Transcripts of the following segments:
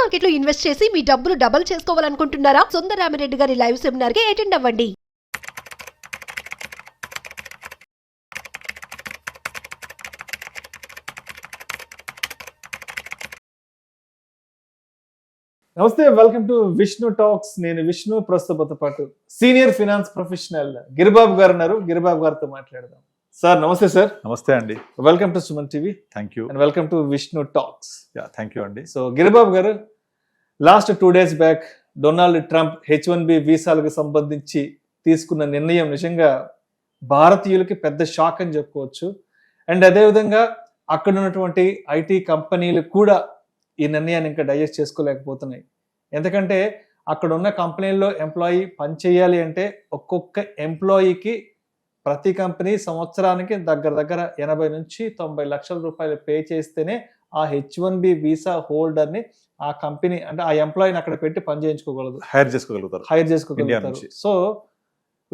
Market లో invest చేసి మీ డబ్బులు డబుల్ చేసుకోవాలనుకుంటున్నారా? సుందరరామిరెడ్డి గారి లైవ్ సెమినార్ కి అటెండ్ అవ్వండి. నమస్తే, వెల్కమ్ టు విష్ణు టాక్స్. నేను విష్ణు. ప్రస్తుతంతో పాటు సీనియర్ ఫినాన్స్ ప్రొఫెషనల్ గిరిబాబు గారు ఉన్నారు. గిరిబాబు గారితో మాట్లాడదాం. సార్ నమస్తే. సార్ నమస్తే అండి. Welcome to Suman TV. Thank you and welcome to Vishnu talks. Thank you అండి. సో గిరిబాబు గారు, last 2 days back Donald Trump H1B వీసాలకు సంబంధించి తీసుకున్న నిర్ణయం నిజంగా భారతీయులకి పెద్ద షాక్ అని చెప్పుకోవచ్చు. అండ్ అదేవిధంగా అక్కడ ఉన్నటువంటి ఐటీ కంపెనీలు కూడా ఈ నిర్ణయాన్ని ఇంకా డైజెస్ట్ చేసుకోలేకపోతున్నాయి. ఎందుకంటే అక్కడ ఉన్న కంపెనీల్లో ఎంప్లాయీ పనిచేయాలి అంటే ఒక్కొక్క ఎంప్లాయీకి ప్రతి కంపెనీ సంవత్సరానికి దగ్గర 80 నుంచి 90 లక్షల రూపాయలు పే చేస్తేనే ఆ H1B వీసా హోల్డర్ని ఆ కంపెనీ అంటే ఆ ఎంప్లాయీని అక్కడ పెట్టి పని చేయించుకోగలదు, హైర్ చేసుకోగలుగుతారు. సో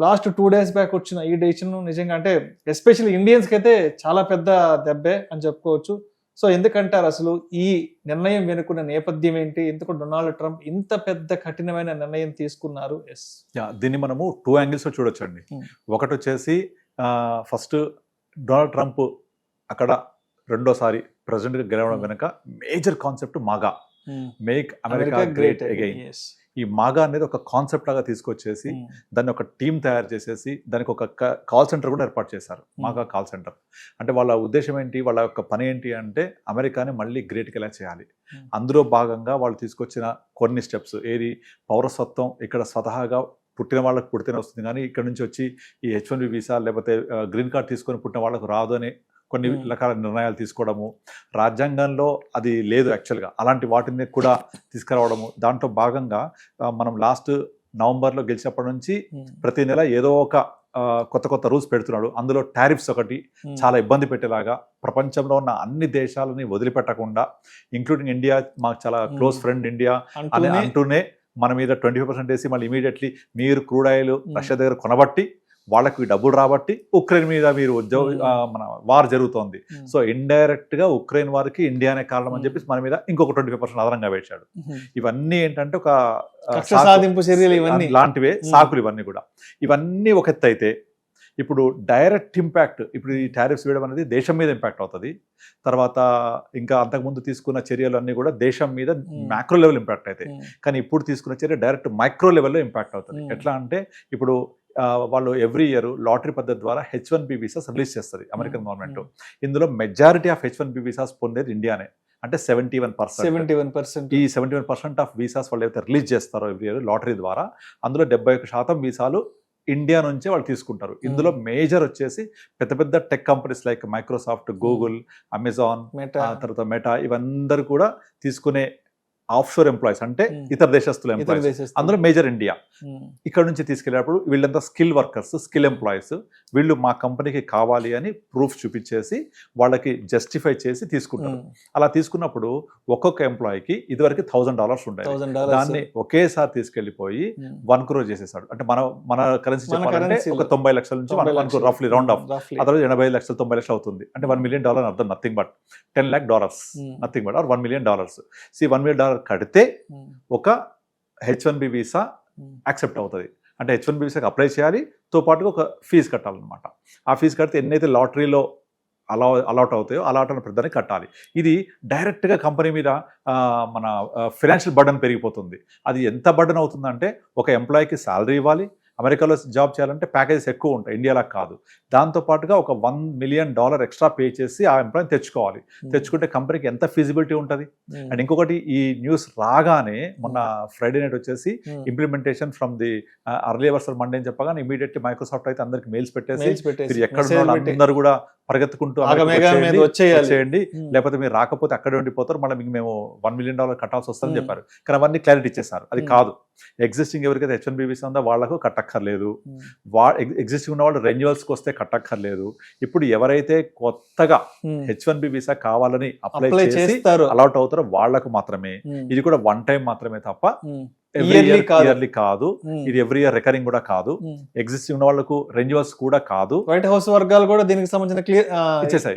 లాస్ట్ 2 days బ్యాక్ వచ్చిన ఈ డెసిషన్ నిజంగా అంటే ఎస్పెషల్లీ ఇండియన్స్కి అయితే చాలా పెద్ద దెబ్బే అని చెప్పుకోవచ్చు. సో ఎందుకంటారు అసలు ఈ నిర్ణయం వెనుకున్న నేపథ్యం ఏంటి? ఎందుకు డొనాల్డ్ ట్రంప్ ఇంత పెద్ద కఠినమైన నిర్ణయం తీసుకున్నారు? దీన్ని మనము 2 angles లో చూడొచ్చండి. ఒకటి వచ్చేసి ఫస్ట్ డొనాల్డ్ ట్రంప్ అక్కడ రెండోసారి ప్రెసిడెంట్ గా గెలవడం వెనుక major concept MAGA, make America great again. ఈ మాగా అనేది ఒక కాన్సెప్ట్ లాగా తీసుకొచ్చేసి దాన్ని ఒక టీం తయారు చేసేసి దానికి ఒక కాల్ సెంటర్ కూడా ఏర్పాటు చేశారు, మాగా కాల్ సెంటర్. అంటే వాళ్ళ ఉద్దేశం ఏంటి, వాళ్ళ యొక్క పని ఏంటి అంటే అమెరికాని మళ్ళీ గ్రేట్గా ఎలా చేయాలి. అందులో భాగంగా వాళ్ళు తీసుకొచ్చిన కొన్ని స్టెప్స్ ఏది, పౌరసత్వం ఇక్కడ స్వతహాగా పుట్టిన వాళ్ళకి పుడితేనే వస్తుంది, కానీ ఇక్కడ నుంచి వచ్చి ఈ H1B వీసా లేకపోతే గ్రీన్ కార్డ్ తీసుకొని పుట్టిన వాళ్ళకు రాదు అని కొన్ని రకాల నిర్ణయాలు తీసుకోవడము. రాజ్యాంగంలో అది లేదు యాక్చువల్గా, అలాంటి వాటిని కూడా తీసుకురావడము. దాంట్లో భాగంగా మనం లాస్ట్ నవంబర్లో గెలిచినప్పటి నుంచి ప్రతి నెల ఏదో ఒక కొత్త రూల్స్ పెడుతున్నాడు. అందులో టారిఫ్స్ ఒకటి చాలా ఇబ్బంది పెట్టేలాగా, ప్రపంచంలో ఉన్న అన్ని దేశాలని వదిలిపెట్టకుండా ఇంక్లూడింగ్ ఇండియా, మాకు చాలా క్లోజ్ ఫ్రెండ్ ఇండియా అని అంటూనే మన మీద 25% వేసి మళ్ళీ ఇమీడియట్లీ మీరు క్రూడ్ ఆయిల్ రష్యా దగ్గర కొనబట్టి వాళ్ళకి డబ్బులు రాబట్టి ఉక్రెయిన్ మీద మీరు మన వార్ జరుగుతోంది. సో ఇండైరెక్ట్ గా ఉక్రెయిన్ వారికి ఇండియానే కారణం అని చెప్పేసి మన మీద ఇంకొక 25% అదనంగా వేశాడు. ఇవన్నీ ఏంటంటే ఒక సాధింపు చర్యలు ఇవన్నీ లాంటివే సాకులు ఇవన్నీ కూడా. ఇవన్నీ ఒక ఎత్తు అయితే ఇప్పుడు డైరెక్ట్ ఇంపాక్ట్, ఇప్పుడు ఈ టారిఫ్స్ వేయడం అనేది దేశం మీద ఇంపాక్ట్ అవుతుంది. తర్వాత ఇంకా అంతకుముందు తీసుకున్న చర్యలు అన్నీ కూడా దేశం మీద మ్యాక్రో లెవెల్ ఇంపాక్ట్ అవుతాయి. కానీ ఇప్పుడు తీసుకున్న చర్య డైరెక్ట్ మైక్రో లెవెల్లో ఇంపాక్ట్ అవుతుంది. ఎట్లా అంటే ఇప్పుడు వాళ్ళు ఎవ్రీ ఇయర్ లాటరీ పద్ధతి ద్వారా H1B వీసాస్ రిలీజ్ చేస్తుంది అమెరికన్ గవర్నమెంట్. ఇందులో మెజారిటీ ఆఫ్ H1B వీసాస్ పొందేది ఇండియానే, అంటే 71%. ఈ 71% ఆఫ్ వీసాస్ వాళ్ళు ఏవైతే రిలీజ్ చేస్తారో ఎవ్రీ ఇయర్ లాటరీ ద్వారా, అందులో 71% వీసాలు ఇండియా నుంచే వాళ్ళు తీసుకుంటారు. ఇందులో మేజర్ వచ్చేసి పెద్ద tech companies like Microsoft, Google, Amazon, తర్వాత మెటా, ఇవందరూ కూడా తీసుకునే ఆఫ్షోర్ ఎంప్లాయీస్ అంటే ఇతర దేశస్తుల ఎంప్లాయీస్. అందులో మేజర్ ఇండియా. ఇక్కడ నుంచి తీసుకెళ్ళేటప్పుడు వీళ్ళంతా స్కిల్ వర్కర్స్, స్కిల్ ఎంప్లాయీస్. వీళ్ళు మా కంపెనీకి కావాలి అని ప్రూఫ్ చూపించేసి వాళ్ళకి జస్టిఫై చేసి తీసుకుంటారు. అలా తీసుకున్నప్పుడు ఒక్కొక్క ఎంప్లాయీకి ఇదివరకు $1,000 ఉండేది, దాన్ని ఒకేసారి తీసుకెళ్లిపోయి 1 crore చేసేసాడు. అంటే మన కరెన్సీ చెప్పాలంటే ఒక 90 లక్షల నుంచి 1 crore రఫ్లీ రౌండ్ ఆఫ్, అతను 85 లక్షలు 90 లక్షలు అవుతుంది. అంటే $1 million అర్థం nothing but $10 lakh, nothing but or $1 million. $1 million కడితే ఒక H1B వీసా యాక్సెప్ట్ అవుతుంది. అంటే H1B వీసాకి అప్లై చేయాలి, తో పాటుగా ఒక ఫీజు కట్టాలన్నమాట. ఆ ఫీజు కడితే ఎన్నైతే లాటరీలో అలాట్ అవుతాయో అలాట్ అన్న పెద్దని కట్టాలి. ఇది డైరెక్ట్గా కంపెనీ మీద మన ఫైనాన్షియల్ బర్డన్ పెరిగిపోతుంది. అది ఎంత బర్డన్ అవుతుందంటే ఒక ఎంప్లాయీకి శాలరీ ఇవ్వాలి, అమెరికాలో జాబ్ చేయాలంటే ప్యాకేజెస్ ఎక్కువ ఉంటాయి, ఇండియాలా కాదు. దాంతోపాటుగా ఒక $1 million ఎక్స్ట్రా పే చేసి ఆ ఎంప్లాయీని తెచ్చుకోవాలి. తెచ్చుకుంటే కంపెనీకి ఎంత ఫీజిబిలిటీ ఉంటుంది. అండ్ ఇంకొకటి, ఈ న్యూస్ రాగానే మొన్న ఫ్రైడే నైట్ వచ్చేసి implementation from the early hours Monday అని చెప్పగానే ఇమీడియట్లీ మైక్రోసాఫ్ట్ అయితే అందరికి మెయిల్స్ పెట్టేసి ఎక్కడ అందరూ కూడా పరిగెత్తుకుంటూ వచ్చేయండి, లేకపోతే మీరు రాకపోతే అక్కడే ఉండిపోతారు, మళ్ళీ మీకు మేము $1 million కట్టాల్సి వస్తుందని చెప్పారు. కానీ అవన్నీ క్లారిటీ ఇచ్చేసారు. అది కాదు, ఎగ్జిస్టింగ్ ఎవరికైతే H1B వీసా ఉందో వాళ్లకు కట్టక్కర్లేదు, ఎగ్జిస్టింగ్ ఉన్న వాళ్ళు రెన్యువల్స్కి వస్తే కట్టక్కర్లేదు. ఇప్పుడు ఎవరైతే కొత్తగా H1B వీసా కావాలని అప్లై చేసి అలాట్ అవుతారో వాళ్లకు మాత్రమే. ఇది కూడా 1 time మాత్రమే తప్ప Yearly కాదు. ఇయర్లీ కాదు, ఇది ఎవ్రీ ఇయర్ రికరింగ్ కూడా కాదు, ఎగ్జిస్టింగ్ ఉన్న వాళ్ళకు రెన్యువల్స్ కూడా కాదు. వైట్ హౌస్ వర్గాలు కూడా దీనికి సంబంధించిన ఇచ్చేసాయి.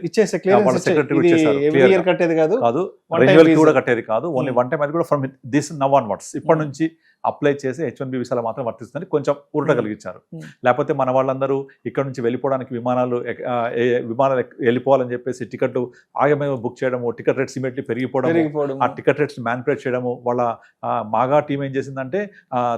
వాళ్ళ secretary ఇచ్చేసారు, ఎవ్రీ clear ఇయర్ గా. కట్టేది కాదు, One time రెన్యువల్ visa. కూడా కట్టేది కాదు, ఓన్లీ వన్ టైం. అది కూడా ఫ్రమ్ దిస్ నవ్ ఆన్వర్డ్స్, ఇప్పటి నుంచి అప్లై చేసి H1B వీసాలు మాత్రం వర్తిస్తుందని కొంచెం ఊరట కలిగించారు. లేకపోతే మన వాళ్ళందరూ ఇక్కడ నుంచి వెళ్ళిపోవడానికి విమానాలు వెళ్ళిపోవాలని చెప్పేసి టికెట్లు ఆగమే బుక్ చేయడము, టికెట్ రేట్స్ ఇమీడియట్లీ పెరిగిపోవడం, ఆ టికెట్ రేట్స్ మ్యానిపులేట్ చేయడము. వాళ్ళ మాగా టీం ఏం చేసిందంటే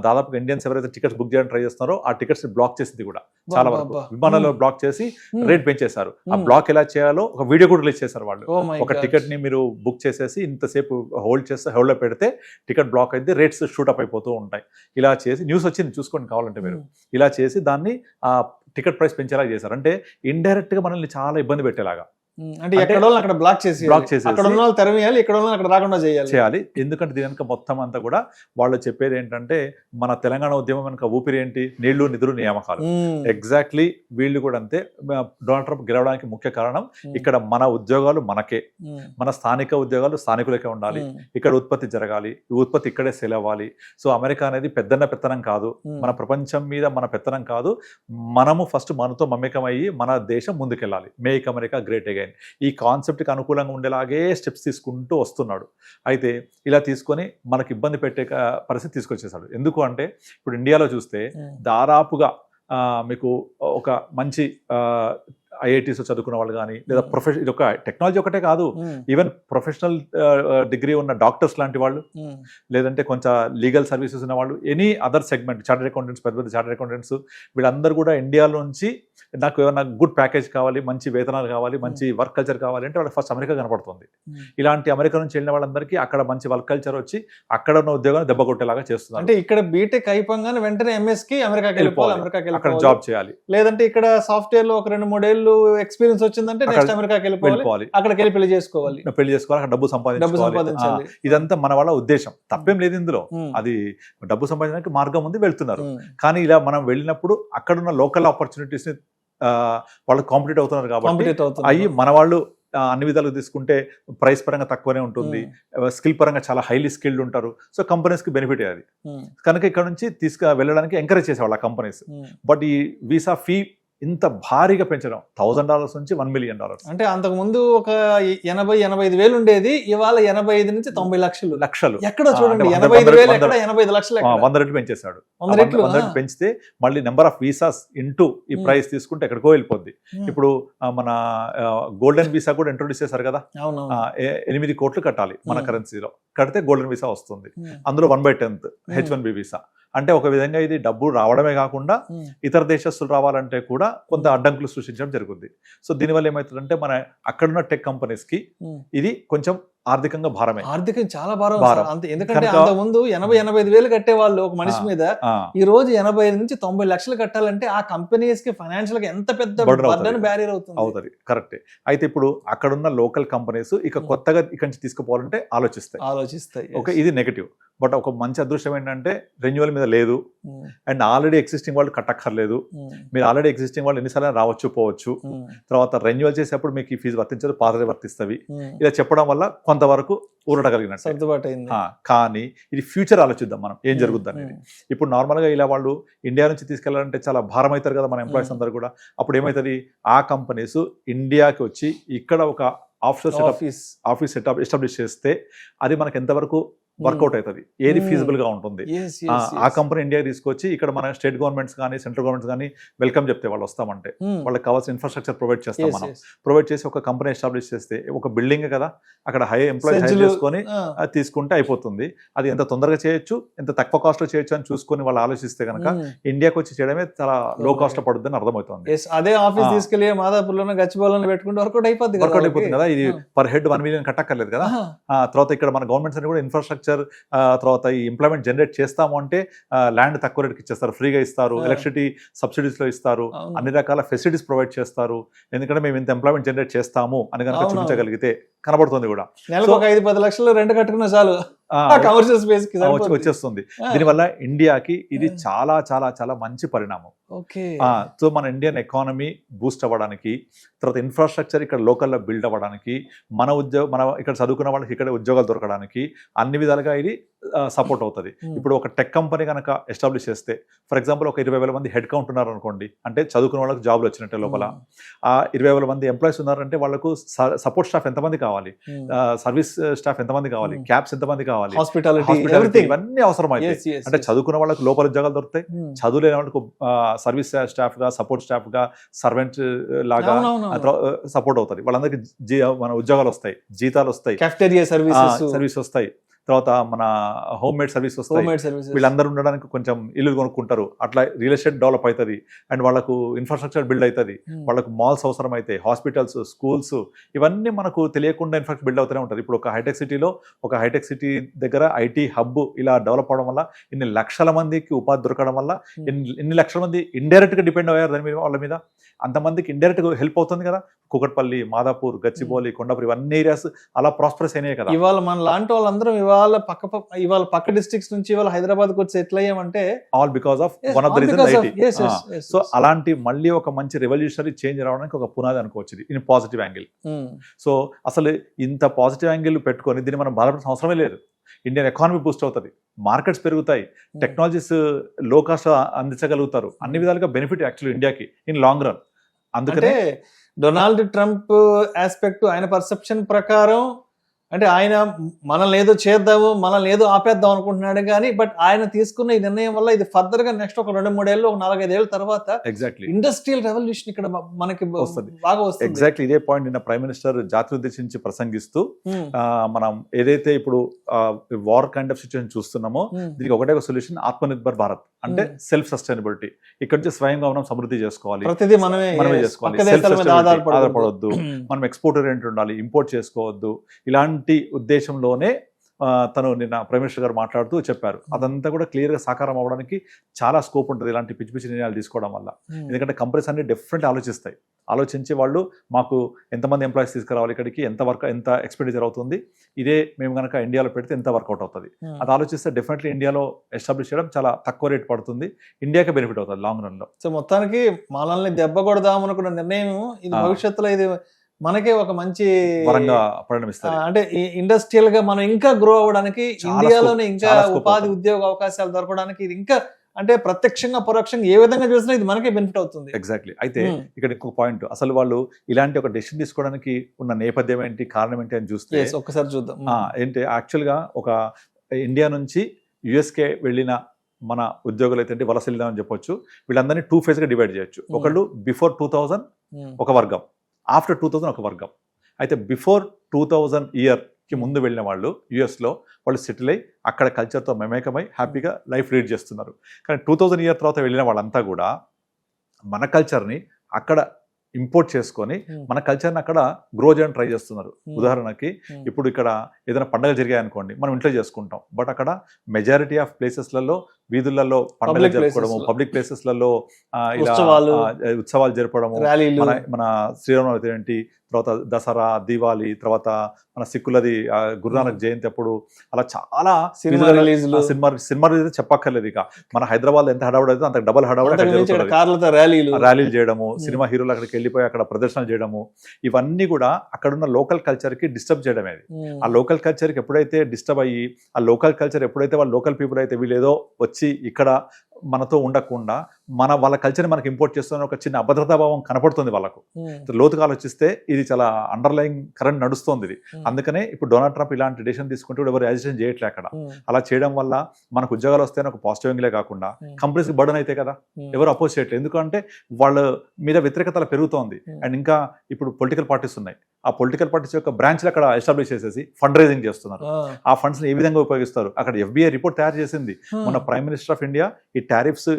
దాదాపు ఇండియన్స్ ఎవరైతే టికెట్స్ బుక్ చేయడానికి ట్రై చేస్తున్నారో ఆ టికెట్స్ బ్లాక్ చేసింది కూడా చాలా వరకు. విమానాల్లో బ్లాక్ చేసి రేట్ పెంచేశారు. ఆ బ్లాక్ ఎలా చేయాలో ఒక వీడియో కూడా రిలీజ్ చేశారు వాళ్ళు. ఒక టికెట్ ని మీరు బుక్ చేసేసి ఇంతసేపు హోల్డ్ లో పెడితే టికెట్ బ్లాక్ అయితే రేట్స్ షూటప్ అయిపోతూ ఉంటాయి. ఇలా చేసి న్యూస్ వచ్చింది, చూసుకోండి కావాలంటే మీరు. ఇలా చేసి దాన్ని ఆ టికెట్ ప్రైస్ పెంచేలా చేశారు. అంటే ఇండైరెక్ట్ గా మనల్ని చాలా ఇబ్బంది పెట్టేలాగా. అంటే ఎక్కడ అక్కడ బ్లాక్ చేసి అక్కడ ఉన్న వాళ్ళు తెరవేయాలి, ఇక్కడ ఉన్న అక్కడ రాకుండా చేయాలి. ఎందుకంటే దీని వెనక మొత్తం అంతా కూడా వాళ్ళు చెప్పేది ఏంటంటే మన తెలంగాణ ఉద్యమం వెనక ఊపిరి ఏంటి, నీళ్లు నిధులు నియామకాలు. ఎగ్జాక్ట్లీ వీళ్ళు కూడా అంతే. డొనాల్డ్ ట్రంప్ గెలవడానికి ముఖ్య కారణం ఇక్కడ మన ఉద్యోగాలు మనకే, మన స్థానిక ఉద్యోగాలు స్థానికులకే ఉండాలి, ఇక్కడ ఉత్పత్తి జరగాలి, ఈ ఉత్పత్తి ఇక్కడే సేల్ అవ్వాలి. సో అమెరికా అనేది పెత్తనం కాదు, మన ప్రపంచం మీద మన పెత్తనం కాదు. మనము ఫస్ట్ మనతో మమేకం అయ్యి మన దేశం ముందుకెళ్ళాలి. Make America great again. ఈ కాన్సెప్ట్కి అనుకూలంగా ఉండేలాగే స్టెప్స్ తీసుకుంటూ వస్తున్నాడు. అయితే ఇలా తీసుకొని మనకి ఇబ్బంది పెట్టే పరిస్థితి తీసుకొచ్చేసాడు. ఎందుకు అంటే ఇప్పుడు ఇండియాలో చూస్తే దాదాపుగా మీకు ఒక మంచి IITs చదువుకున్న వాళ్ళు కానీ, లేదా ఇది ఒక టెక్నాలజీ ఒకటే కాదు, ఈవెన్ ప్రొఫెషనల్ డిగ్రీ ఉన్న డాక్టర్స్ లాంటి వాళ్ళు, లేదంటే కొంచెం లీగల్ సర్వీసెస్ ఉన్న వాళ్ళు, any other segment, chartered accountants, పెద్ద పెద్ద చార్టర్డ్ అకౌంటెంట్స్, వీళ్ళందరూ కూడా ఇండియాలో నుంచి నాకు ఏమైనా గుడ్ ప్యాకేజ్ కావాలి, మంచి వేతనాలు కావాలి, మంచి వర్క్ కల్చర్ కావాలి అంటే వాళ్ళకి ఫస్ట్ అమెరికా కనపడుతుంది. ఇలాంటి అమెరికా నుంచి వెళ్ళిన వాళ్ళందరికీ అక్కడ మంచి వర్క్ కల్చర్ వచ్చి అక్కడ ఉన్న ఉద్యోగాన్ని దెబ్బ కొట్టేలాగా చేస్తున్నారు. అంటే ఇక్కడ బీటెక్ అయిపోగానే వెంటనే MS కి అమెరికాకి వెళ్ళిపోవాలి, అక్కడ జాబ్ చేయాలి. లేదంటే ఇక్కడ సాఫ్ట్వేర్ లో ఒక 2-3 ఏళ్ళు ఎక్స్పీరియన్స్ వచ్చిందంటే నెక్స్ట్ అమెరికాకి వెళ్ళిపోవాలి, అక్కడికి వెళ్ళి పెళ్లి చేసుకోవాలి, అక్కడ డబ్బు సంపాదించాలి. ఇదంతా మన వాళ్ళ ఉద్దేశం, తప్పేం లేదు ఇందులో. అది డబ్బు సంపాదించడానికి మార్గం ఉంది, వెళ్తున్నారు. కానీ ఇలా మనం వెళ్ళినప్పుడు అక్కడున్న లోకల్ ఆపర్చునిటీస్ ని వాళ్ళు కాంపిటేట్ అవుతున్నారు కాబట్టి అయ్యి మన వాళ్ళు అన్ని విధాలుగా తీసుకుంటే ప్రైస్ పరంగా తక్కువనే ఉంటుంది, స్కిల్ పరంగా చాలా హైలీ స్కిల్డ్ ఉంటారు. సో కంపెనీస్ కి బెనిఫిట్ అది కనుక ఇక్కడ నుంచి వెళ్ళడానికి ఎంకరేజ్ చేసేవాళ్ళు ఆ కంపెనీస్. బట్ ఈ వీసా ఫీ ఇంత భారీగా పెంచడం $1,000 నుంచి $1 million. అంటే అంతకు ముందు ఒక 80-85 వేలు ఉండేది, ఇవాళ 85 నుంచి 90 లక్షలు. ఎక్కడ చూడండి, 85 వేలు ఎక్కడ, 85 లక్షలు, 100 రెట్లు పెంచేశాడు. 100 రెట్లు పెంచితే మళ్ళీ నెంబర్ ఆఫ్ వీసాస్ ఇంటూ ఈ ప్రైస్ తీసుకుంటే ఎక్కడికో వెళ్ళిపోద్ది. ఇప్పుడు మన గోల్డెన్ వీసా కూడా ఇంట్రొడ్యూస్ చేశారు కదా, 8 కోట్లు కట్టాలి మన కరెన్సీలో, కడితే గోల్డెన్ వీసా వస్తుంది. అందులో 1/10 H1B వీసా. అంటే ఒక విధంగా ఇది డబ్బు రావడమే కాకుండా ఇతర దేశస్తులు రావాలంటే కూడా కొంత అడ్డంకులు సృష్టించడం జరుగుతుంది. సో దీనివల్ల ఏమవుతుందంటే మన అక్కడున్న టెక్ కంపెనీస్ కి ఇది కొంచెం ఆర్థికంగా భారమే, ఆర్థికంగా చాలా భారం. ఎందుకంటే అంత ముందు 80-85 వేలు కట్టే వాళ్ళు ఒక మనిషి మీద, ఈ రోజు 85 నుంచి 90 లక్షలు కట్టాలంటే ఆ కంపెనీస్ కి ఫైనాన్షియల్ గా ఎంత పెద్ద బ్యారియర్ అవుతుంది. కరెక్ట్. అయితే ఇప్పుడు అక్కడున్న లోకల్ కంపెనీస్ ఇక కొత్తగా ఇక్కడి నుంచి తీసుకుపోవాలంటే ఆలోచిస్తాయి. ఓకే, ఇది నెగటివ్. బట్ ఒక మంచి అదృష్టం ఏంటంటే రెన్యువల్ మీద లేదు, అండ్ ఆల్రెడీ ఎగ్జిస్టింగ్ వాళ్ళు కట్టక్కర్లేదు. మీరు ఆల్రెడీ ఎగ్జిస్టింగ్ వాళ్ళు ఎన్నిసార్లు రావచ్చు పోవచ్చు, తర్వాత రెన్యువల్ చేసేప్పుడు మీకు ఈ ఫీజు వర్తించదు, పాతది వర్తిస్తవి. ఇలా చెప్పడం వల్ల కొంతవరకు ఊరట కలిగినట్టు. కానీ ఇది ఫ్యూచర్ ఆలోచిద్దాం మనం ఏం జరుగుద్ది అనేది. ఇప్పుడు నార్మల్గా ఇలా వాళ్ళు ఇండియా నుంచి తీసుకెళ్లాలంటే చాలా భారం అవుతారు కదా మన ఎంప్లాయీస్ అందరూ కూడా. అప్పుడు ఏమవుతుంది, ఆ కంపెనీస్ ఇండియాకి వచ్చి ఇక్కడ ఒక ఆఫీస్ ఎస్టాబ్లిష్ చేస్తే అది మనకి ఎంతవరకు వర్కౌట్ అవుతుంది, ఏది ఫీజిబుల్ గా ఉంటుంది. ఆ కంపెనీ ఇండియా తీసుకొచ్చి ఇక్కడ మన స్టేట్ గవర్నమెంట్స్ కానీ సెంట్రల్ గవర్నమెంట్స్ కానీ వెల్కమ్ చెప్తే వాళ్ళు వస్తామంటే వాళ్ళకి కావాల్సిన ఇన్ఫ్రాస్ట్రక్చర్ ప్రొవైడ్ చేస్తాం మనం. ప్రొవైడ్ చేసి ఒక కంపెనీ ఎస్టాబ్లిష్ చేస్తే ఒక బిల్డింగ్ కదా, అక్కడ హై ఎంప్లాయీస్ హైర్ చేసుకొని తీసుకుంటే అయిపోతుంది. అది ఎంత తొందరగా చేయొచ్చు, ఎంత తక్కువ కాస్ట్ లో చేయొచ్చు అని చూసుకొని వాళ్ళు ఆలోచిస్తే కనుక ఇండియాకి వచ్చి చేయడమే చాలా లో కాస్ట్ లో పడుతుంది అని అర్థమవుతుంది. అదే ఆఫీస్ తీసుకెళ్లి మాదాపూర్లోనే గచ్చిబౌలిలో పెట్టుకుంటే వర్కౌట్ అయిపోతుంది కదా. ఇది పర్ హెడ్ 1 million కట్టక్కర్లేదు కదా. తర్వాత ఇక్కడ మన గవర్నమెంట్స్ అని కూడా ఇన్ఫ్రాస్ట్రక్చర్, తర్వాత ఈ ఎంప్లాయ్మెంట్ జనరేట్ చేస్తాము అంటే ల్యాండ్ తక్కువ రేట్కి ఇచ్చేస్తారు, ఫ్రీగా ఇస్తారు, ఎలక్ట్రిసిటీ సబ్సిడీస్ లో ఇస్తారు, అన్ని రకాల ఫెసిలిటీస్ ప్రొవైడ్ చేస్తారు. ఎందుకంటే మేము ఇంత ఎంప్లాయ్మెంట్ జనరేట్ చేస్తాము అని కనుక చూపించగలిగితే కనబడుతుంది కూడా. 5-10 లక్షలు రెంట్ కట్టుకున్న చాలు, కమర్షియల్ స్పేస్ కి వచ్చేస్తుంది. దీనివల్ల ఇండియాకి ఇది చాలా చాలా చాలా మంచి పరిణామం. సో మన ఇండియన్ ఎకానమీ బూస్ట్ అవ్వడానికి, తర్వాత ఇన్ఫ్రాస్ట్రక్చర్ ఇక్కడ లోకల్లో బిల్డ్ అవ్వడానికి, మన ఇక్కడ చదువుకున్న వాళ్ళకి ఇక్కడ ఉద్యోగాలు దొరకడానికి అన్ని విధాలుగా ఇది సపోర్ట్ అవుతుంది. ఇప్పుడు ఒక టెక్ కంపెనీ కనుక ఎస్టాబ్లిష్ చేస్తే ఫర్ ఎగ్జాంపుల్ ఒక 20,000 మంది హెడ్ కౌంట్ ఉన్నారు అనుకోండి, అంటే చదువుకున్న వాళ్ళకి జాబ్లు వచ్చినట్టే లోపల. ఆ 20,000 మంది ఎంప్లాయీస్ ఉన్నారంటే వాళ్ళకు సపోర్ట్ స్టాఫ్ ఎంతమంది కావాలి, సర్వీస్ స్టాఫ్ ఎంతమంది కావాలి, క్యాబ్స్ ఎంతమంది కావాలి, హాస్పిటాలిటీ ఇవన్నీ అవసరం అయితే. అంటే చదువుకున్న వాళ్ళకి లోపల ఉద్యోగాలు దొరుకుతాయి, చదువు లేని వాళ్ళకు సర్వీస్ స్టాఫ్ గా, సపోర్ట్ స్టాఫ్ గా, సర్వెంట్ లాగా సపోర్ట్ అవుతుంది. వాళ్ళందరికీ మన ఉద్యోగాలు వస్తాయి, జీతాలు వస్తాయి, సర్వీస్ వస్తాయి, తర్వాత మన హోమ్ మేడ్ సర్వీస్ వస్తాయి. వీళ్ళందరూ ఉండడానికి కొంచెం ఇల్లు కొనుక్కుంటారు, అట్లా రియల్ ఎస్టేట్ డెవలప్ అవుతుంది, అండ్ వాళ్ళకు ఇన్ఫ్రాస్ట్రక్చర్ బిల్డ్ అవుతుంది, వాళ్ళకు మాల్స్ అవసరం అయితే, హాస్పిటల్స్, స్కూల్స్, ఇవన్నీ మనకు తెలియకుండా ఇన్ఫ్రాస్ట్రక్చర్ బిల్డ్ అవుతూనే ఉంటుంది. ఇప్పుడు ఒక హైటెక్ సిటీ దగ్గర ఐటీ హబ్ ఇలా డెవలప్ అవడం వల్ల ఇన్ని లక్షల మందికి ఉపాధి దొరకడం వల్ల ఇన్ని లక్షల మంది ఇండైరెక్ట్ గా డిపెండ్ అయ్యారు దాని మీద, వాళ్ళ మీద. అంతమందికి ఇండైరెక్ట్ గా హెల్ప్ అవుతుంది కదా. కుకట్పల్లి, మాదాపూర్, గచ్చిబౌలి, కొండాపూర్ ఇవన్నీ ఏరియాస్ అలా ప్రాస్పరస్ అయినాయి కదా. ఇవాళ మన లాంటి వాళ్ళందరం ఇవాళ పక్క డిస్ట్రిక్ట్స్ నుంచి ఇవాళ హైదరాబాద్ కు వచ్చి సెటిల్ అయ్యామంటే all because of one of the reason IT. So అలాంటి మళ్ళీ ఒక మంచి రెవల్యూషనరీ చేంజ్ రావడానికి ఒక పునాది అనుకోవచ్చు ఇది, ఇన్ పాజిటివ్ యాంగిల్. సో అసలు ఇంత పాజిటివ్ యాంగిల్ పెట్టుకొని దీన్ని మనం బాధపడాల్సిన అవసరమే లేదు. ఇండియన్ ఎకానమీ బూస్ట్ అవుతుంది, మార్కెట్స్ పెరుగుతాయి, టెక్నాలజీస్ లో కాస్ట్ అందించగలుగుతారు, అన్ని విధాలుగా బెనిఫిట్ యాక్చువల్లీ ఇండియాకి ఇన్ లాంగ్ రన్. అందుకనే డొనాల్డ్ ట్రంప్ ఆస్పెక్ట్, ఆయన పర్సెప్షన్ ప్రకారం అంటే ఆయన మనల్ని ఏదో చేద్దాము, మనల్ని ఏదో ఆపేద్దాం అనుకుంటున్నాడు కానీ, బట్ ఆయన తీసుకున్న ఈ నిర్ణయం వల్ల ఇది ఫర్దర్ గా నెక్స్ట్ ఒక 2-3 ఏళ్ళు, ఒక 4-5 ఏళ్ళ తర్వాత ఎగ్జాక్ట్లీ ఇండస్ట్రియల్ రెవల్యూషన్ ఇక్కడ మనకి బాగా వస్తుంది. ఎగ్జాక్ట్లీ ఇదే పాయింట్ నిన్న ప్రైమ్ మినిస్టర్ జాతి ఉద్దేశించి ప్రసంగిస్తూ మనం ఏదైతే ఇప్పుడు వార్ కైండ్ ఆఫ్ సిచ్యువేషన్ చూస్తున్నామో దీనికి ఒకటే ఒక సొల్యూషన్, ఆత్మనిర్భర్ భారత్ అంటే సెల్ఫ్ సస్టైనబిలిటీ. ఇక్కడ నుంచి స్వయంగా మనం సమృద్ధి చేసుకోవాలి, ప్రతిదీ మనమే చేసుకోవాలి, ఆధారపడవద్దు, మనం ఎక్స్పోర్ట్ ఓరియంటెడ్ ఉండాలి, ఇంపోర్ట్ చేసుకోవద్దు. ఇలాంటి ఉద్దేశంలోనే తను నిన్న ప్రైమ్ మినిస్టర్ గారు మాట్లాడుతూ చెప్పారు. అదంతా కూడా క్లియర్ గా సాకారం అవ్వడానికి చాలా స్కోప్ ఉంటుంది ఇలాంటి పిచ్చి పిచ్చి నిర్ణయాలు తీసుకోవడం వల్ల. ఎందుకంటే కంపెనీస్ అన్ని డిఫరెంట్ ఆలోచిస్తాయి, ఆలోచించి వాళ్ళు మాకు ఎంతమంది ఎంప్లాయీస్ తీసుకురావాలి, ఇక్కడికి ఎంత ఎక్స్పెండిచర్ అవుతుంది, ఇదే మేము కనుక ఇండియాలో పెడితే ఎంత వర్కౌట్ అవుతుంది, అది ఆలోచిస్తే డెఫినెట్లీ ఇండియాలో ఎస్టాబ్లిష్ చేయడం చాలా తక్కువ రేట్ పడుతుంది, ఇండియాకే బెనిఫిట్ అవుతుంది లాంగ్ రన్ లో. సో మొత్తానికి మనల్ని దెబ్బ కొడదాం అనుకున్న నిర్ణయం ఇది భవిష్యత్తులో ఇది మనకే ఒక మంచి వరంగా పరిణమిస్తారు. అంటే ఇండస్ట్రియల్ గా మనం ఇంకా గ్రో అవ్వడానికి, ఇండియాలోనే ఇంకా ఉపాధి ఉద్యోగ అవకాశాలు దొరకడానికి ఇది ఇంకా అంటే ప్రత్యక్షంగా పరోక్షంగా ఏ విధంగా చూసినా ఇది మనకే బెనిఫిట్ అవుతుంది. ఎగ్జాక్ట్లీ. అయితే ఇక్కడ ఇంకొక పాయింట్, అసలు వాళ్ళు ఇలాంటి ఒక డెసిషన్ తీసుకోవడానికి ఉన్న నేపథ్యం ఏంటి, కారణం ఏంటి అని చూస్తే ఒక్కసారి చూద్దాం. ఏంటి యాక్చువల్ గా ఒక ఇండియా నుంచి యుఎస్కే వెళ్ళిన మన ఉద్యోగులు అయితే వలస వెళ్దామని చెప్పొచ్చు. వీళ్ళందరినీ 2 phases గా డివైడ్ చేయొచ్చు. ఒకళ్ళు బిఫోర్ 2000 ఒక వర్గం, ఆఫ్టర్ 2000 ఒక వర్గం. అయితే బిఫోర్ 2000 ఇయర్ కి ముందు వెళ్ళిన వాళ్ళు యుఎస్లో వాళ్ళు సెటిల్ అయ్యి అక్కడ కల్చర్తో మమేకమై హ్యాపీగా లైఫ్ లీడ్ చేస్తున్నారు. కానీ 2000 ఇయర్ తర్వాత వెళ్ళిన వాళ్ళంతా కూడా మన కల్చర్ని అక్కడ ఇంపోర్ట్ చేసుకొని మన కల్చర్ని అక్కడ గ్రో చేయడానికి ట్రై చేస్తున్నారు. ఉదాహరణకి ఇప్పుడు ఇక్కడ ఏదైనా పండుగలు జరిగాయి అనుకోండి, మనం ఇంట్లో చేసుకుంటాం, బట్ అక్కడ మెజారిటీ ఆఫ్ ప్లేసెస్లలో వీధులలో పండుగలు జరుపుకోవడము, పబ్లిక్ ప్లేసెస్లలో ఇలా ఉత్సవాలు జరపడము, మన శ్రీరామనవమి ఏంటి, తర్వాత దసరా, దీవాలి, తర్వాత మన సిక్కులది గురునానక్ జయంతి అప్పుడు అలా చాలా సినిమా రిలీజ్ చెప్పక్కర్లేదు. ఇక మన హైదరాబాద్ ఎంత హడావుడి అయితే అంత డబల్ హడావుడి, ర్యాలీలు చేయడము, సినిమా హీరోలు అక్కడికి వెళ్ళిపోయి అక్కడ ప్రదర్శనలు చేయడము, ఇవన్నీ కూడా అక్కడున్న లోకల్ కల్చర్ కి డిస్టర్బ్ చేయడమే. ఆ లోకల్ కల్చర్ కి ఎప్పుడైతే డిస్టర్బ్ అయ్యి, ఆ లోకల్ కల్చర్ ఎప్పుడైతే వాళ్ళ లోకల్ పీపుల్ అయితే వీళ్ళు ఏదో వచ్చి ఇక్కడ మనతో ఉండకుండా వాళ్ళ కల్చర్ని మనకి ఇంపోర్ట్ చేస్తున్న ఒక చిన్న అభద్రతా భావం కనపడుతుంది వాళ్ళకు. లోతుగా ఆలోచిస్తే ఇది చాలా అండర్లైన్ కరెంట్ నడుస్తుంది ఇది. అందుకనే ఇప్పుడు డొనాల్డ్ ట్రంప్ ఇలాంటి డెసిషన్ తీసుకుంటూ ఎవరు యాజిటేషన్ చేయట్లే అక్కడ. అలా చేయడం వల్ల మనకు ఉద్యోగాలు వస్తే ఒక పాజిటివ్ యాంగిలే కాకుండా కంపెనీస్కి బర్డన్ అయితే కదా, ఎవరు అపోజ్ చేయట్లేదు. ఎందుకంటే వాళ్ళ మీద వ్యతిరేకత పెరుగుతోంది. అండ్ ఇంకా ఇప్పుడు పొలిటికల్ పార్టీస్ ఉన్నాయి, ఆ పొలిటికల్ పార్టీస్ యొక్క బ్రాంచ్లు అక్కడ ఎస్టాబ్లిష్ చేసేసి ఫండ్ రైజింగ్ చేస్తున్నారు. ఆ ఫండ్స్ ఏ విధంగా ఉపయోగిస్తారు, అక్కడ FBI రిపోర్ట్ తయారు చేసింది. మన ప్రైమ్ మినిస్టర్ ఆఫ్ ఇండియా ఈ టారిఫ్స్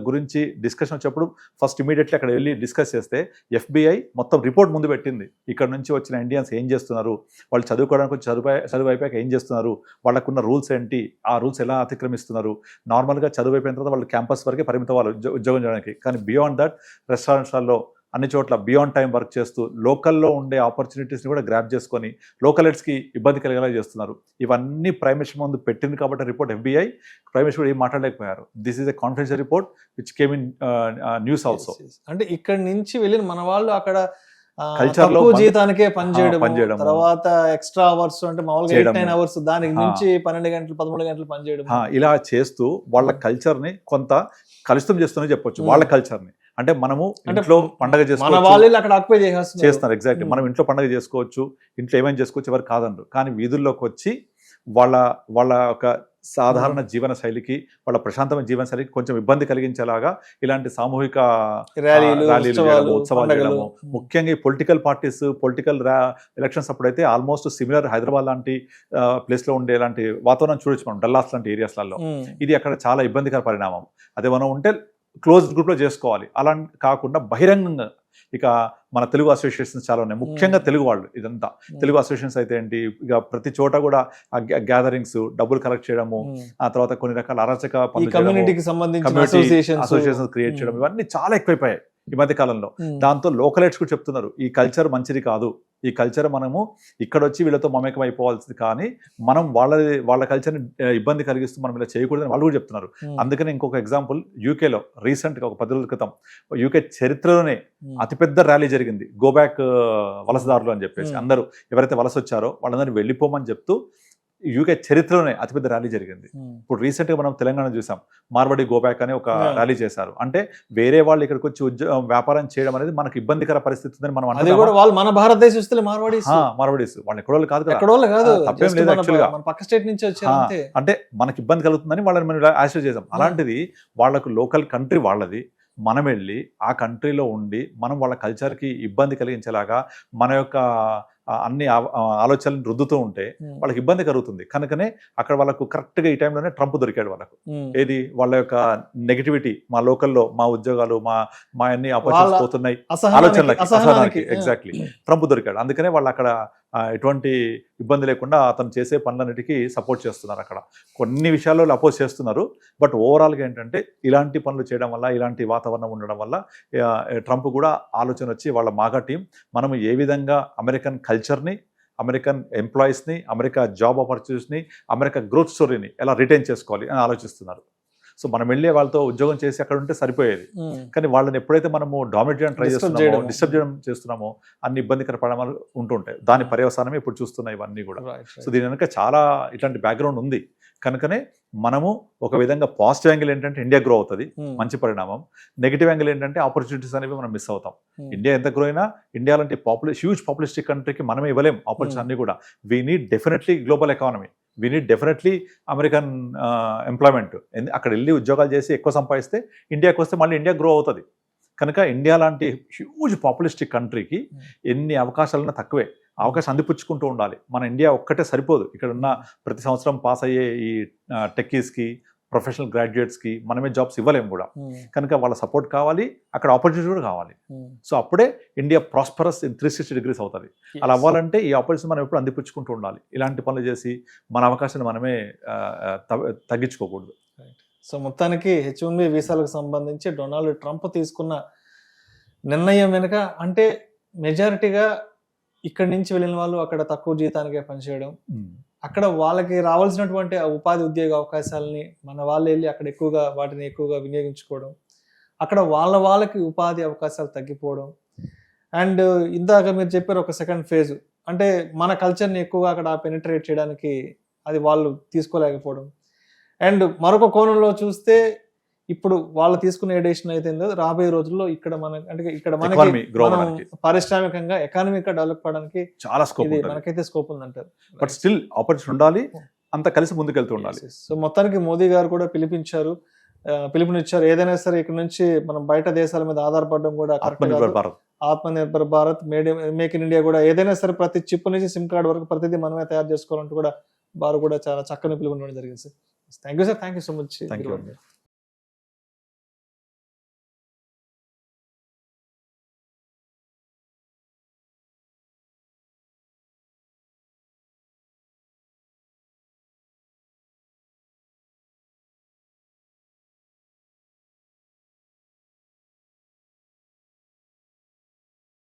గురించి డిస్కషన్ వచ్చేప్పుడు ఫస్ట్ ఇమీడియట్లీ అక్కడ వెళ్ళి డిస్కస్ చేస్తే FBI మొత్తం రిపోర్ట్ ముందు పెట్టింది. ఇక్కడ నుంచి వచ్చిన ఇండియన్స్ ఏం చేస్తున్నారు, వాళ్ళు చదువుకోవడానికి చదువు అయిపోయాక ఏం చేస్తున్నారు, వాళ్ళకున్న రూల్స్ ఏంటి, ఆ రూల్స్ ఎలా అతిక్రమిస్తున్నారు. నార్మల్గా చదువు అయిపోయిన తర్వాత వాళ్ళు క్యాంపస్ వరకే పరిమితం వాళ్ళు ఉద్యోగం చేయడానికి, కానీ బియాండ్ దట్ రెస్టారెంట్స్లలో అన్ని చోట్ల బియాండ్ టైం వర్క్ చేస్తూ లోకల్లో ఉండే ఆపర్చునిటీస్ని కూడా గ్రాప్ చేసుకొని లోకల్ హెడ్స్కి ఇబ్బంది కలిగేలా చేస్తున్నారు. ఇవన్నీ ప్రైమ్ మినిస్టర్ ముందు పెట్టింది కాబట్టి రిపోర్ట్ FBI, ప్రైమ్ మినిస్టర్ ఏం మాట్లాడలేకపోయారు. This is a confidential report which came in news also. అంటే ఇక్కడ నుంచి వెళ్ళిన మన వాళ్ళు అక్కడ Culture లో తక్కువ జీతానికే పనిచేయడం, పనిచేయడము. తర్వాత ఎక్స్ట్రా అవర్స్ అంటే మామూలుగా చేయడము. 8-9 అవర్స్ దానికి మించి 12 గంటలు 13 గంటలు పనిచేయడం. ఇలా చేస్తూ వాళ్ళ కల్చర్ని కొంత కలుషితం చేస్తూనే చెప్పొచ్చు. వాళ్ళ కల్చర్ని అంటే మనము అంటే ఇంట్లో పండగ మన చేసుకోవచ్చు, వాళ్ళు అక్కడ ఆక్యుపై చేస్తున్నారు. చేస్తున్నారు. ఎగ్జాక్ట్లీ. మనం ఇంట్లో పండగ చేసుకోవచ్చు, ఇంట్లో ఏమైనా చేసుకోవచ్చు, ఎవరు కాదనరు. కానీ వీధుల్లోకి వచ్చి వాళ్ళ ఒక సాధారణ జీవన శైలికి, వాళ్ళ ప్రశాంతమైన జీవన శైలికి కొంచెం ఇబ్బంది కలిగించేలాగా ఇలాంటి సామూహిక ర్యాలీలు, చేయడము, ఉత్సవాలు పండగలు. చేయడము. ముఖ్యంగా ఈ పొలిటికల్ పార్టీస్ పొలిటికల్ ఎలక్షన్స్ అప్పుడైతే ఆల్మోస్ట్ సిమిలర్ హైదరాబాద్ లాంటి ప్లేస్ లో ఉండే ఇలాంటి వాతావరణం చూడొచ్చు మనం, డల్లాస్ లాంటి ఏరియాస్లలో. ఇది అక్కడ చాలా ఇబ్బందికర పరిణామం. అదే మనం ఉంటే క్లోజ్డ్ గ్రూప్ లో చేసుకోవాలి, అలా కాకుండా బహిరంగంగా. ఇక మన తెలుగు అసోసియేషన్స్ చాలా ఉన్నాయి, ముఖ్యంగా తెలుగు వాళ్ళు. ఇదంతా తెలుగు అసోసియేషన్స్ అయితే ఏంటి, ఇక ప్రతి చోట కూడా గ్యాదరింగ్స్, డబ్బులు కలెక్ట్ చేయడము, ఆ తర్వాత కొన్ని రకాల అరాచక పనులు, కమ్యూనిటీకి సంబంధించిన అసోసియేషన్స్ క్రియేట్ చేయడం, ఇవన్నీ చాలా ఎక్కువైపోయాయి ఈ మధ్య కాలంలో. దాంతో లోకలైట్స్ కూడా చెప్తున్నారు ఈ కల్చర్ మంచిది కాదు, ఈ కల్చర్ మనము ఇక్కడ వచ్చి వీళ్ళతో మమేకం అయిపోవాల్సింది, కానీ మనం వాళ్ళ కల్చర్ని ఇబ్బంది కలిగిస్తూ మనం ఇలా చేయకూడదని వాళ్ళు కూడా చెప్తున్నారు. అందుకని ఇంకొక ఎగ్జాంపుల్, యూకేలో రీసెంట్గా ఒక 10 రోజుల క్రితం యూకే చరిత్రలోనే అతిపెద్ద ర్యాలీ జరిగింది, గో బ్యాక్ వలసదారులు అని చెప్పేసి. అందరూ ఎవరైతే వలస వచ్చారో వాళ్ళందరినీ వెళ్ళిపోమని చెప్తూ యూకే చరిత్రలోనే అతిపెద్ద ర్యాలీ జరిగింది. ఇప్పుడు రీసెంట్ గా మనం తెలంగాణ చూసాం, మార్వాడి గోబ్యాక్ అని ఒక ర్యాలీ చేశారు. అంటే వేరే వాళ్ళు ఇక్కడికి వచ్చి వ్యాపారం చేయడం అనేది మనకు ఇబ్బందికర పరిస్థితి ఉందని మనం అంటే మన భారతదేశం వస్తే మార్వాడీస్ వాళ్ళు ఎక్కడోళ్ళు కాదు, తప్పేం లేదు, మన పక్క స్టేట్ నుంచి వచ్చారు. అంటే మనకి ఇబ్బంది కలుగుతుందని వాళ్ళని మనం ఆశ్రయ చేసాం. అలాంటిది వాళ్ళకు లోకల్ కంట్రీ వాళ్ళది, మనం వెళ్ళి ఆ కంట్రీలో ఉండి మనం వాళ్ళ కల్చర్కి ఇబ్బంది కలిగించేలాగా మన యొక్క అన్ని ఆలోచనలు రుద్దుతూ ఉంటే వాళ్ళకి ఇబ్బంది కలుగుతుంది. కనుకనే అక్కడ వాళ్ళకు కరెక్ట్గా ఈ టైంలోనే ట్రంప్ దొరికాడు వాళ్ళకు. ఏది వాళ్ళ యొక్క నెగిటివిటీ, మా లోకల్లో మా ఉద్యోగాలు, మా అన్ని ఆపర్చునిటీస్ పోతున్నాయి అసహనానికి ఎగ్జాక్ట్లీ ట్రంప్ దొరికాడు. అందుకనే వాళ్ళు అక్కడ ఎటువంటి ఇబ్బంది లేకుండా అతను చేసే పనులన్నిటికీ సపోర్ట్ చేస్తున్నారు. అక్కడ కొన్ని విషయాల్లో అపోజ్ చేస్తున్నారు, బట్ ఓవరాల్గా ఏంటంటే ఇలాంటి పనులు చేయడం వల్ల, ఇలాంటి వాతావరణం ఉండడం వల్ల ట్రంప్ కూడా ఆలోచన వచ్చి వాళ్ళ మాగా టీం మనం ఏ విధంగా అమెరికన్ కల్చర్ని, అమెరికన్ ఎంప్లాయీస్ని, అమెరికా జాబ్ ఆపర్చునిటీస్ని, అమెరికా గ్రోత్ స్టోరీని ఎలా రిటైన్ చేసుకోవాలి అని ఆలోచిస్తున్నారు. సో మనం వెళ్ళే వాళ్ళతో ఉద్యోగం చేసి అక్కడ ఉంటే సరిపోయేది, కానీ వాళ్ళని ఎప్పుడైతే మనము డామినేట్ చేయడం ట్రై చేస్తున్నామో, డిస్టర్బ్ చేయడం చేస్తున్నామో, అన్ని ఇబ్బందికర పరిణామాలు ఉంటుంటాయి. దాని పర్యవసానమే ఇప్పుడు చూస్తున్నాయి ఇవన్నీ కూడా. సో దీని వెనక చాలా ఇట్లాంటి బ్యాక్గ్రౌండ్ ఉంది. కనుకనే మనము ఒక విధంగా పాజిటివ్ యాంగిల్ ఏంటంటే ఇండియా గ్రో అవుతుంది, మంచి పరిణామం. నెగిటివ్ యాంగిల్ ఏంటంటే ఆపర్చునిటీస్ అనేవి మనం మిస్ అవుతాం. ఇండియా ఎంత గ్రో అయినా ఇండియా లాంటి హ్యూజ్ పాపులేస్టిక్ కంట్రీకి మనమే ఇవ్వలేం ఆపర్చునిటీ అన్ని కూడా. We need definitely global economy, we need definitely American employment. అక్కడ వెళ్ళి ఉద్యోగాలు చేసి ఎక్కువ సంపాదిస్తే ఇండియాకి వస్తే మళ్ళీ ఇండియా గ్రో అవుతుంది. కనుక ఇండియా లాంటి హ్యూజ్ పాపులిస్టిక్ కంట్రీకి ఎన్ని అవకాశాలన్నా తక్కువే, అవకాశం అందిపుచ్చుకుంటూ ఉండాలి. మన ఇండియా ఒక్కటే సరిపోదు. ఇక్కడ ఉన్న ప్రతి సంవత్సరం పాస్ అయ్యే ఈ టెక్కీస్కి, ప్రొఫెషనల్ గ్రాడ్యుయేట్స్కి మనమే జాబ్స్ ఇవ్వలేము కూడా. కనుక వాళ్ళ సపోర్ట్ కావాలి, అక్కడ ఆపర్చునిటీ కూడా కావాలి. సో అప్పుడే ఇండియా ప్రాస్పరస్ ఇన్ 360 degrees అవుతుంది. అలా అవ్వాలంటే ఈ ఆపర్చునిటీ మనం ఎప్పుడు అందిపుచ్చుకుంటూ ఉండాలి. ఇలాంటి పనులు చేసి మన అవకాశాన్ని మనమే తగ్గించుకోకూడదు. సో మొత్తానికి H1B వీసాలకు సంబంధించి డొనాల్డ్ ట్రంప్ తీసుకున్న నిర్ణయం వెనుక అంటే మెజారిటీగా ఇక్కడి నుంచి వెళ్ళిన వాళ్ళు అక్కడ తక్కువ జీతానికే పనిచేయడం, అక్కడ వాళ్ళకి రావాల్సినటువంటి ఉపాధి ఉద్యోగ అవకాశాలని మన వాళ్ళు వెళ్ళి అక్కడ వాటిని ఎక్కువగా వినియోగించుకోవడం, అక్కడ వాళ్ళకి ఉపాధి అవకాశాలు తగ్గిపోవడం. అండ్ ఇందాక మీరు చెప్పారు ఒక సెకండ్ ఫేజ్ అంటే మన కల్చర్ని ఎక్కువగా అక్కడ పెనిట్రేట్ చేయడానికి అది వాళ్ళు తీసుకోలేకపోవడం. అండ్ మరొక కోణంలో చూస్తే ఇప్పుడు వాళ్ళు తీసుకున్న ఎడిషన్ అయితే రాబోయే రోజుల్లో ఇక్కడ మనకి పారిశ్రామికంగా ఎకానమిక్ గా డెవలప్ అవడానికి చాలా స్కోప్ మనకైతే స్కోప్ ఉందంటారు. బట్ స్టిల్ ఆపర్చునిటీ ఉండాలి, అంత కలిసి ముందుకెళ్తూ ఉండాలి. సో మొత్తానికి మోదీ గారు కూడా పిలుపునిచ్చారు, ఏదైనా సరే ఇక్కడ నుంచి మనం బయట దేశాల మీద ఆధారపడడం కూడా Atmanirbhar Bharat, make in India కూడా ఏదైనా సరే ప్రతి చిప్ నుంచి సిమ్ కార్డ్ వరకు ప్రతిదీ మనమే తయారు చేసుకోవాలంటూ కూడా వారు కూడా చాలా చక్కని పిలుపునివ్వడం జరిగింది sir. Thank you sir, thank you so much.